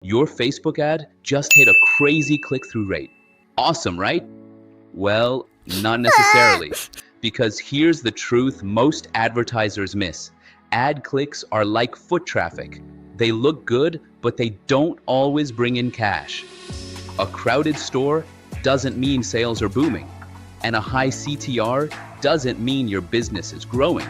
Your Facebook ad just hit a crazy click-through rate. Awesome, right? Well, not necessarily. Because here's the truth most advertisers miss. Ad clicks are like foot traffic. They look good, but they don't always bring in cash. A crowded store doesn't mean sales are booming. And a high CTR doesn't mean your business is growing.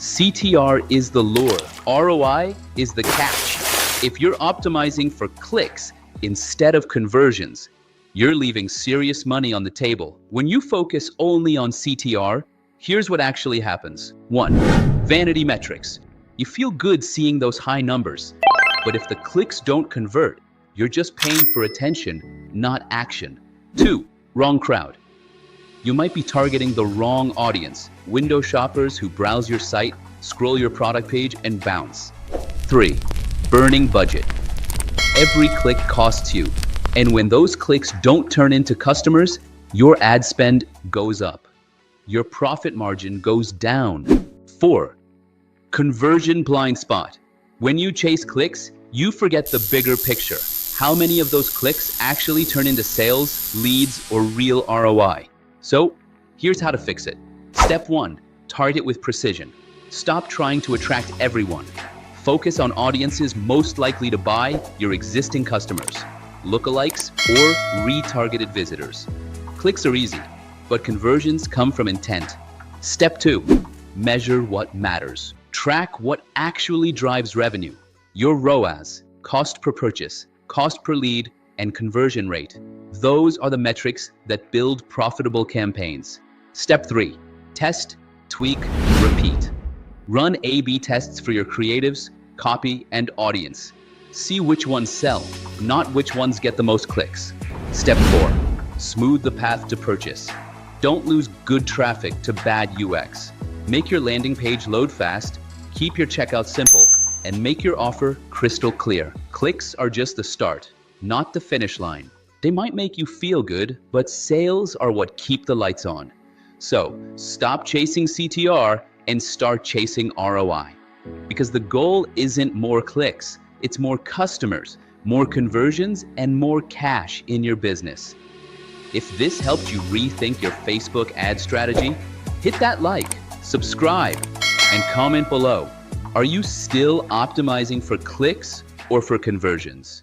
CTR is the lure. ROI is the catch. If you're optimizing for clicks instead of conversions, you're leaving serious money on the table. When you focus only on CTR, here's what actually happens. 1. Vanity metrics. You feel good seeing those high numbers. But if the clicks don't convert, you're just paying for attention, not action. 2. Wrong crowd. You might be targeting the wrong audience. Window shoppers who browse your site, scroll your product page, and bounce. 3. Burning budget. Every click costs you. And when those clicks don't turn into customers, your ad spend goes up. Your profit margin goes down. 4. Conversion blind spot. When you chase clicks, you forget the bigger picture. How many of those clicks actually turn into sales, leads, or real ROI? So, here's how to fix it. Step 1. Target with precision. Stop trying to attract everyone. Focus on audiences most likely to buy, your existing customers, lookalikes, or retargeted visitors. Clicks are easy, but conversions come from intent. Step 2. Measure what matters. Track what actually drives revenue. Your ROAS, cost per purchase, cost per lead, and conversion rate. Those are the metrics that build profitable campaigns. Step 3. Test, tweak, repeat. Run A/B tests for your creatives, copy, and audience. See which ones sell, not which ones get the most clicks. Step 4. Smooth the path to purchase. Don't lose good traffic to bad UX. Make your landing page load fast, keep your checkout simple, and make your offer crystal clear. Clicks are just the start, not the finish line. They might make you feel good, but sales are what keep the lights on. So, stop chasing CTR and start chasing ROI. Because the goal isn't more clicks, it's more customers, more conversions, and more cash in your business. If this helped you rethink your Facebook ad strategy, hit that like, subscribe, and comment below. Are you still optimizing for clicks or for conversions?